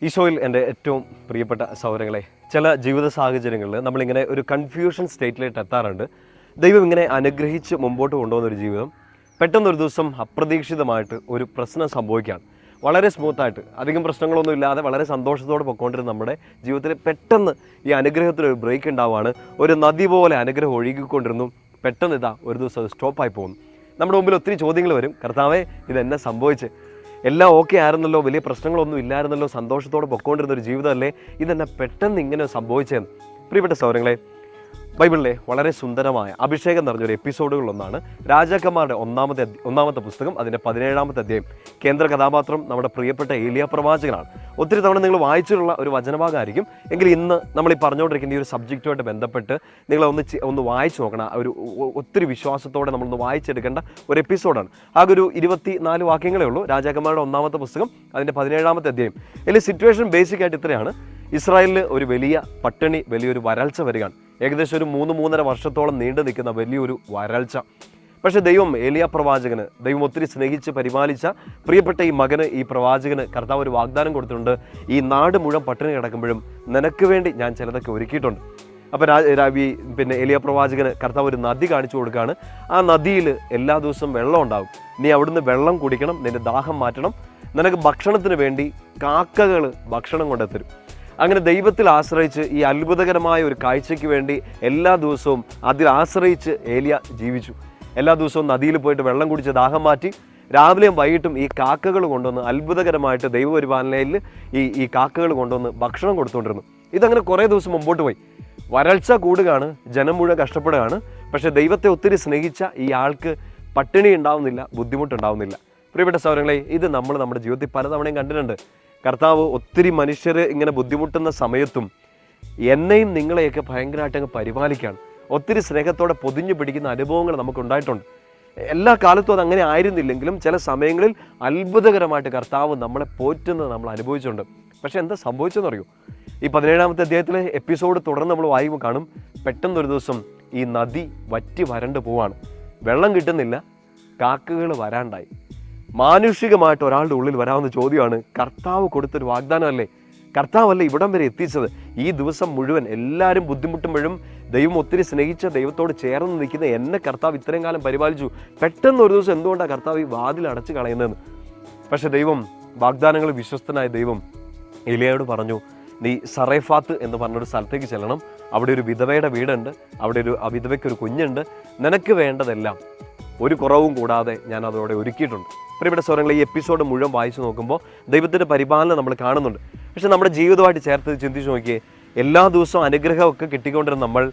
ഈശോയിൽ എൻ്റെ ഏറ്റവും പ്രിയപ്പെട്ട സഹോദരങ്ങളെ, ചില ജീവിത സാഹചര്യങ്ങളിൽ നമ്മളിങ്ങനെ ഒരു കൺഫ്യൂഷൻ സ്റ്റേറ്റിലേക്ക് എത്താറുണ്ട്. ദൈവം ഇങ്ങനെ അനുഗ്രഹിച്ച് മുമ്പോട്ട് കൊണ്ടുപോകുന്നൊരു ജീവിതം പെട്ടെന്നൊരു ദിവസം അപ്രതീക്ഷിതമായിട്ട് ഒരു പ്രശ്നം സംഭവിക്കുകയാണ്. വളരെ സ്മൂത്തായിട്ട് അധികം പ്രശ്നങ്ങളൊന്നും ഇല്ലാതെ വളരെ സന്തോഷത്തോടെ പൊയ്ക്കൊണ്ടിരുന്ന നമ്മുടെ ജീവിതത്തിൽ പെട്ടെന്ന് ഈ അനുഗ്രഹത്തിനൊരു ബ്രേക്ക് ഉണ്ടാവുകയാണ്. ഒരു നദി പോലെ അനുഗ്രഹം ഒഴുകിക്കൊണ്ടിരുന്നു. പെട്ടെന്ന് ഇതാ ഒരു ദിവസം അത് സ്റ്റോപ്പായി പോകുന്നു. നമ്മുടെ മുമ്പിൽ ഒത്തിരി ചോദ്യങ്ങൾ വരും. കർത്താവേ, ഇതെന്നെ സംഭവിച്ച് എല്ലാം ഓക്കെ ആയിരുന്നല്ലോ, വലിയ പ്രശ്നങ്ങളൊന്നും ഇല്ലായിരുന്നല്ലോ, സന്തോഷത്തോടെ പൊയ്ക്കൊണ്ടിരുന്ന ഒരു ജീവിതമല്ലേ, ഇതെന്നെ പെട്ടെന്ന് ഇങ്ങനെ സംഭവിച്ചതെന്ന്. പ്രിയപ്പെട്ട സഹോദരങ്ങളെ, ബൈബിളിലെ വളരെ സുന്ദരമായ അഭിഷേകം നിറഞ്ഞൊരു എപ്പിസോഡുകളിലൊന്നാണ് രാജാക്കന്മാരുടെ ഒന്നാമത്തെ പുസ്തകം, അതിൻ്റെ 17-ാമത്തെ അധ്യായം. കേന്ദ്ര കഥാപാത്രം നമ്മുടെ പ്രിയപ്പെട്ട ഏലിയ പ്രവാചകനാണ്. ഒത്തിരി തവണ നിങ്ങൾ വായിച്ചിട്ടുള്ള ഒരു വചനഭാഗമായിരിക്കും. എങ്കിൽ ഇന്ന് നമ്മൾ ഈ പറഞ്ഞുകൊണ്ടിരിക്കുന്ന ഈ ഒരു സബ്ജക്റ്റുമായിട്ട് ബന്ധപ്പെട്ട് നിങ്ങൾ ഒന്ന് വായിച്ചു നോക്കണം. ഒത്തിരി വിശ്വാസത്തോടെ നമ്മളൊന്ന് വായിച്ചെടുക്കേണ്ട ഒരു എപ്പിസോഡാണ്. ആകെ ഒരു 24 വാക്യങ്ങളേ ഉള്ളൂ. രാജാക്കന്മാരുടെ ഒന്നാമത്തെ പുസ്തകം, അതിൻ്റെ 17-ാമത്തെ അധ്യായം. ഇതിൽ സിറ്റുവേഷൻ ബേസിക്കായിട്ട് ഇത്രയാണ്. ഇസ്രായേലിൽ ഒരു വലിയ പട്ടിണി, വലിയൊരു വരൾച്ച വരികയാണ്. ഏകദേശം ഒരു 3-3.5 വർഷത്തോളം നീണ്ടു നിൽക്കുന്ന വലിയൊരു വരൾച്ച. പക്ഷേ ദൈവം ഏലിയ പ്രവാചകന്, ദൈവം ഒത്തിരി സ്നേഹിച്ച് പരിപാലിച്ച പ്രിയപ്പെട്ട ഈ മകന്, ഈ പ്രവാചകന് കർത്താവ് ഒരു വാഗ്ദാനം കൊടുത്തിട്ടുണ്ട്. ഈ നാട് മുഴുവൻ പട്ടിണി കിടക്കുമ്പോഴും നിനക്ക് വേണ്ടി ഞാൻ ചിലതൊക്കെ ഒരുക്കിയിട്ടുണ്ട്. അപ്പോൾ ഏലിയ പ്രവാചകന് കർത്താവ് ഒരു നദി കാണിച്ചു കൊടുക്കുകയാണ്. ആ നദിയിൽ എല്ലാ ദിവസവും വെള്ളം ഉണ്ടാകും. നീ അവിടുന്ന് വെള്ളം കുടിക്കണം, നിന്റെ ദാഹം മാറ്റണം. നിനക്ക് ഭക്ഷണത്തിന് വേണ്ടി കാക്കകൾ ഭക്ഷണം കൊണ്ടെത്തരും. അങ്ങനെ ദൈവത്തിൽ ആശ്രയിച്ച് ഈ അത്ഭുതകരമായ ഒരു കാഴ്ചയ്ക്ക് വേണ്ടി എല്ലാ ദിവസവും അതിൽ ആശ്രയിച്ച് ഏലിയ ജീവിച്ചു. എല്ലാ ദിവസവും നദിയിൽ പോയിട്ട് വെള്ളം കുടിച്ച് ദാഹം മാറ്റി രാവിലെയും വൈകിട്ടും ഈ കാക്കകൾ കൊണ്ടുവന്ന് അത്ഭുതകരമായിട്ട് ദൈവപരിപാലനയിൽ ഈ കാക്കകൾ കൊണ്ടുവന്ന് ഭക്ഷണം കൊടുത്തുകൊണ്ടിരുന്നു. ഇതങ്ങനെ കുറേ ദിവസം മുമ്പോട്ട് പോയി. വരൾച്ച കൂടുകയാണ്, ജനം മുഴുവൻ കഷ്ടപ്പെടുകയാണ്. പക്ഷേ ദൈവത്തെ ഒത്തിരി സ്നേഹിച്ച ഈ ആൾക്ക് പട്ടിണി ഉണ്ടാവുന്നില്ല, ബുദ്ധിമുട്ടുണ്ടാവുന്നില്ല. പ്രിയപ്പെട്ട സഹോദരങ്ങളെ, ഇത് നമ്മൾ നമ്മുടെ ജീവിതത്തിൽ പലതവണയും കണ്ടിട്ടുണ്ട്. കർത്താവ് ഒത്തിരി മനുഷ്യർ ഇങ്ങനെ ബുദ്ധിമുട്ടുന്ന സമയത്തും എന്നെയും നിങ്ങളെയൊക്കെ ഭയങ്കരമായിട്ട് അങ്ങ് പരിപാലിക്കുകയാണ്. ഒത്തിരി സ്നേഹത്തോടെ പൊതിഞ്ഞു പിടിക്കുന്ന അനുഭവങ്ങൾ നമുക്കുണ്ടായിട്ടുണ്ട്. എല്ലാ കാലത്തും അതങ്ങനെ ആയിരുന്നില്ലെങ്കിലും ചില സമയങ്ങളിൽ അത്ഭുതകരമായിട്ട് കർത്താവ് നമ്മളെ പോറ്റുന്നത് നമ്മൾ അനുഭവിച്ചിട്ടുണ്ട്. പക്ഷേ എന്താ സംഭവിച്ചെന്നറിയോ? ഈ 17-ാമത്തെ അധ്യായത്തിലെ എപ്പിസോഡ് തുടർന്ന് നമ്മൾ വായിക്കുമ്പോൾ കാണും, പെട്ടെന്നൊരു ദിവസം ഈ നദി വറ്റി വരണ്ട് പോവാണ്. വെള്ളം കിട്ടുന്നില്ല, കാക്കകൾ വരാണ്ടായി. മാനുഷികമായിട്ട് ഒരാളുടെ ഉള്ളിൽ വരാവുന്ന ചോദ്യമാണ്, കർത്താവ് കൊടുത്തൊരു വാഗ്ദാനമല്ലേ, കർത്താവല്ലേ ഇവിടം വരെ എത്തിച്ചത്? ഈ ദിവസം മുഴുവൻ എല്ലാവരും ബുദ്ധിമുട്ടുമ്പോഴും ദൈവം ഒത്തിരി സ്നേഹിച്ച, ദൈവത്തോട് ചേർന്ന് നിൽക്കുന്ന എന്നെ കർത്താവ് ഇത്രയും കാലം പരിപാലിച്ചു. പെട്ടെന്ന് ഒരു ദിവസം എന്തുകൊണ്ടാണ് കർത്താവ് ഈ വാതിൽ അടച്ചു കളയുന്നതെന്ന്. പക്ഷെ ദൈവം, വാഗ്ദാനങ്ങൾ വിശ്വസ്തനായ ദൈവം ഏലിയയോട് പറഞ്ഞു, നീ സറേഫാത്ത് എന്ന് പറഞ്ഞൊരു സ്ഥലത്തേക്ക് ചെല്ലണം. അവിടെ ഒരു വിധവയുടെ വീടുണ്ട്. അവിടെ ആ വിധവയ്ക്കൊരു കുഞ്ഞുണ്ട്. നിനക്ക് വേണ്ടതെല്ലാം ഒരു കുറവും കൂടാതെ ഞാൻ അതോടെ ഒരുക്കിയിട്ടുണ്ട്. പ്രിയപ്പെട്ട സഹോദരങ്ങളെ, ഈ എപ്പിസോഡ് മുഴുവൻ വായിച്ചു നോക്കുമ്പോൾ ദൈവത്തിൻ്റെ പരിപാലനം നമ്മൾ കാണുന്നുണ്ട്. പക്ഷെ നമ്മുടെ ജീവിതമായിട്ട് ചേർത്ത് ചിന്തിച്ച് നോക്കിയേ, എല്ലാ ദിവസവും അനുഗ്രഹമൊക്കെ കിട്ടിക്കൊണ്ടിരുന്ന നമ്മൾ,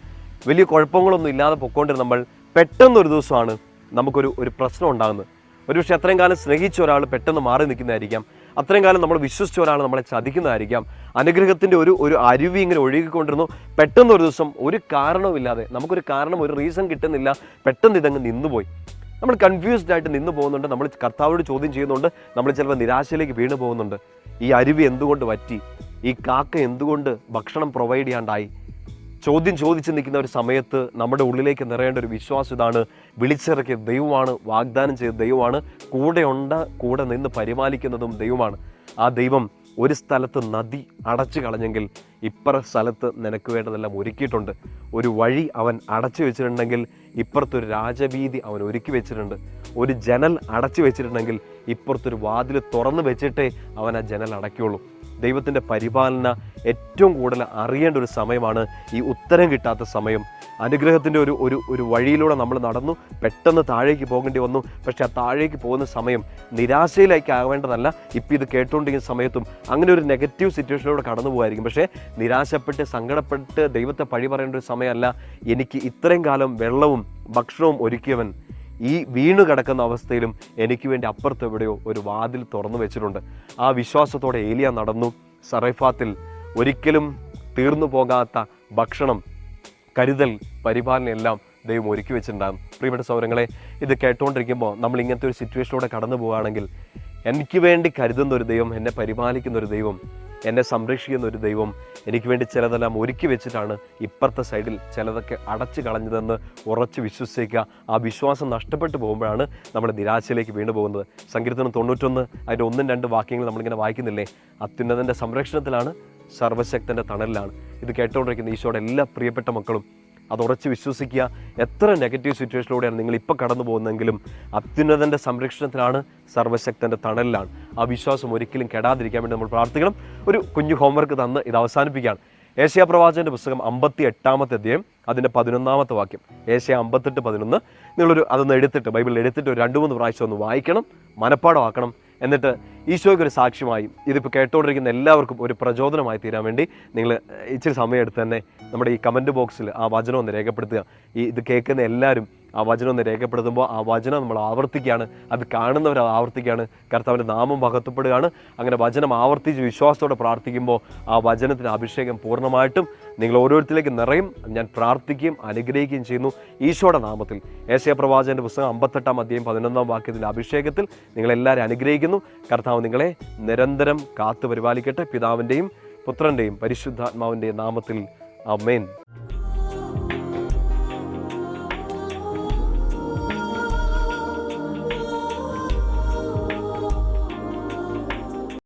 വലിയ കുഴപ്പങ്ങളൊന്നും ഇല്ലാതെ പൊയ്ക്കൊണ്ടിരുന്ന നമ്മൾ, പെട്ടെന്നൊരു ദിവസമാണ് നമുക്കൊരു പ്രശ്നം ഉണ്ടാകുന്നത്. ഒരുപക്ഷെ അത്രയും കാലം സ്നേഹിച്ച ഒരാൾ പെട്ടെന്ന് മാറി നിൽക്കുന്നതായിരിക്കാം. അത്രയും കാലം നമ്മൾ വിശ്വസിച്ച ഒരാൾ നമ്മളെ ചതിക്കുന്നതായിരിക്കാം. അനുഗ്രഹത്തിൻ്റെ ഒരു അരുവി ഇങ്ങനെ ഒഴുകിക്കൊണ്ടിരുന്നു. പെട്ടെന്നൊരു ദിവസം ഒരു കാരണവുമില്ലാതെ, നമുക്കൊരു കാരണം, ഒരു റീസൺ കിട്ടുന്നില്ല, പെട്ടെന്ന് ഇതങ്ങ് നിന്നുപോയി. നമ്മൾ കൺഫ്യൂസ്ഡ് ആയിട്ട് നിന്ന് പോകുന്നുണ്ട്. നമ്മൾ കർത്താവോട് ചോദ്യം ചെയ്യുന്നുണ്ട്. നമ്മൾ ചിലപ്പോൾ നിരാശയിലേക്ക് വീണ് പോകുന്നുണ്ട്. ഈ അരുവി എന്തുകൊണ്ട് വറ്റി? ഈ കാക്ക എന്തുകൊണ്ട് ഭക്ഷണം പ്രൊവൈഡ് ചെയ്യാണ്ടായി? ചോദ്യം ചോദിച്ച് നിൽക്കുന്ന ഒരു സമയത്ത് നമ്മുടെ ഉള്ളിലേക്ക് നിറയേണ്ട ഒരു വിശ്വാസം ഇതാണ്: വിളിച്ചിറക്കിയ ദൈവമാണ്, വാഗ്ദാനം ചെയ്ത ദൈവമാണ്, കൂടെ നിന്ന് പരിപാലിക്കുന്നതും ദൈവമാണ്. ആ ദൈവം ഒരു സ്ഥലത്ത് നദി അടച്ചു കളഞ്ഞെങ്കിൽ ഇപ്പുറ സ്ഥലത്ത് നിനക്ക് വേണ്ടതെല്ലാം ഒരുക്കിയിട്ടുണ്ട്. ഒരു വഴി അവൻ അടച്ചു വെച്ചിട്ടുണ്ടെങ്കിൽ ഇപ്പുറത്തൊരു രാജവീതി അവൻ ഒരുക്കി വെച്ചിട്ടുണ്ട്. ഒരു ജനൽ അടച്ചു വെച്ചിട്ടുണ്ടെങ്കിൽ ഇപ്പുറത്തൊരു വാതിൽ തുറന്നു വെച്ചിട്ടേ അവൻ ആ ജനൽ അടയ്ക്കുള്ളൂ. ദൈവത്തിൻ്റെ പരിപാലന ഏറ്റവും കൂടുതൽ അറിയേണ്ട ഒരു സമയമാണ് ഈ ഉത്തരം കിട്ടാത്ത സമയം. അനുഗ്രഹത്തിൻ്റെ ഒരു വഴിയിലൂടെ നമ്മൾ നടന്നു, പെട്ടെന്ന് താഴേക്ക് പോകേണ്ടി വന്നു. പക്ഷെ ആ താഴേക്ക് പോകുന്ന സമയം നിരാശയിലേക്ക് ആവേണ്ടതല്ല. ഇപ്പം ഇത് കേട്ടുകൊണ്ടിരിക്കുന്ന സമയത്തും അങ്ങനെ ഒരു നെഗറ്റീവ് സിറ്റുവേഷനിലൂടെ കടന്നു പോകുമായിരിക്കും. പക്ഷേ നിരാശപ്പെട്ട് സങ്കടപ്പെട്ട് ദൈവത്തെ പഴി പറയേണ്ട ഒരു സമയമല്ല. എനിക്ക് ഇത്രയും കാലം വെള്ളവും ഭക്ഷണവും ഒരുക്കിയവൻ ഈ വീണു കിടക്കുന്ന അവസ്ഥയിലും എനിക്ക് വേണ്ടി അപ്പുറത്ത് എവിടെയോ ഒരു വാതിൽ തുറന്നു വെച്ചിട്ടുണ്ട്. ആ വിശ്വാസത്തോടെ ഏലിയ നടന്നു. സറേഫാത്തിൽ ഒരിക്കലും തീർന്നു പോകാത്ത ഭക്ഷണം, കരുതൽ, പരിപാലനം എല്ലാം ദൈവം ഒരുക്കി വെച്ചിട്ടുണ്ടാകും. പ്രിയപ്പെട്ട സഹോദരങ്ങളെ, ഇത് കേട്ടുകൊണ്ടിരിക്കുമ്പോൾ നമ്മൾ ഇങ്ങനത്തെ ഒരു സിറ്റുവേഷനിലൂടെ കടന്നു പോവുകയാണെങ്കിൽ, എനിക്ക് വേണ്ടി കരുതുന്ന ഒരു ദൈവം, എന്നെ പരിപാലിക്കുന്ന ഒരു ദൈവം എന്നെ സംരക്ഷിക്കുന്ന ഒരു ദൈവം എനിക്ക് വേണ്ടി ചിലതെല്ലാം ഒരുക്കി വെച്ചിട്ടാണ് ഇപ്പുറത്തെ സൈഡിൽ ചിലതൊക്കെ അടച്ചു കളഞ്ഞതെന്ന് ഉറച്ച് വിശ്വസിക്കുക. ആ വിശ്വാസം നഷ്ടപ്പെട്ടു പോകുമ്പോഴാണ് നമ്മൾ നിരാശയിലേക്ക് വീണു പോകുന്നത്. സങ്കീർത്തനം 91 അതിൻ്റെ 1-2 വാക്യങ്ങൾ നമ്മളിങ്ങനെ വായിക്കുന്നില്ലേ? അത്യുന്നതൻ്റെ സംരക്ഷണത്തിലാണ്, സർവശക്തൻ്റെ തണലിലാണ്. ഇത് കേട്ടുകൊണ്ടിരിക്കുന്ന ഈശോയുടെ എല്ലാ പ്രിയപ്പെട്ട മക്കളും അത് ഉറച്ച് വിശ്വസിക്കുക. എത്ര നെഗറ്റീവ് സിറ്റുവേഷനിലൂടെയാണ് നിങ്ങൾ ഇപ്പോൾ കടന്നു പോകുന്നതെങ്കിലും അത്യുന്നതൻ്റെ സംരക്ഷണത്തിലാണ്, സർവശക്തൻ്റെ തണലിലാണ്. ആ വിശ്വാസം ഒരിക്കലും കെടാതിരിക്കാൻ വേണ്ടി നമ്മൾ പ്രാർത്ഥിക്കണം. ഒരു കുഞ്ഞു ഹോംവർക്ക് തന്ന് ഇത് അവസാനിപ്പിക്കുകയാണ്. ഏശയ്യാ പ്രവാചകൻ്റെ പുസ്തകം 58-ാമത്തെ അധ്യായം അതിൻ്റെ 11-ാമത്തെ വാക്യം. ഏശയ്യാ 58:11 നിങ്ങളൊരു അതൊന്ന് എടുത്തിട്ട്, ബൈബിളിൽ എടുത്തിട്ട് ഒരു 2-3 പ്രാവശ്യം ഒന്ന് വായിക്കണം, മനപ്പാടമാക്കണം. എന്നിട്ട് ഈശോയ്ക്ക് ഒരു സാക്ഷ്യമായി ഇതിപ്പോൾ കേട്ടുകൊണ്ടിരിക്കുന്ന എല്ലാവർക്കും ഒരു പ്രചോദനമായി തീരാൻ വേണ്ടി നിങ്ങൾ ഇച്ചിരി സമയം എടുത്ത് തന്നെ നമ്മുടെ ഈ കമൻറ്റ് ബോക്സിൽ ആ വചനം ഒന്ന് രേഖപ്പെടുത്തുക. ഇത് കേൾക്കുന്ന എല്ലാവരും ആ വചനം ഒന്ന് രേഖപ്പെടുത്തുമ്പോൾ ആ വചനം നമ്മൾ ആവർത്തിക്കുകയാണ്, അത് കാണുന്നവർ ആവർത്തിക്കുകയാണ്. കർത്താവിൻ്റെ നാമം മഹത്വപ്പെടുകയാണ്. അങ്ങനെ വചനം ആവർത്തിച്ച് വിശ്വാസത്തോടെ പ്രാർത്ഥിക്കുമ്പോൾ ആ വചനത്തിന് അഭിഷേകം പൂർണ്ണമായിട്ടും നിങ്ങൾ ഓരോരുത്തരിലേക്ക് നിറയും. ഞാൻ പ്രാർത്ഥിക്കുകയും അനുഗ്രഹിക്കുകയും ചെയ്യുന്നു ഈശോയുടെ നാമത്തിൽ. ഏശയ്യാ പ്രവാചകൻ്റെ പുസ്തകം 58-ാം അധ്യായം 11-ാം വാക്യത്തിൻ്റെ അഭിഷേകത്തിൽ നിങ്ങളെല്ലാവരും അനുഗ്രഹിക്കുന്നു. കർത്താവ് നിങ്ങളെ നിരന്തരം കാത്തു പരിപാലിക്കട്ടെ. പിതാവിൻ്റെയും പുത്രൻ്റെയും പരിശുദ്ധാത്മാവിൻ്റെയും നാമത്തിൽ ആമേൻ.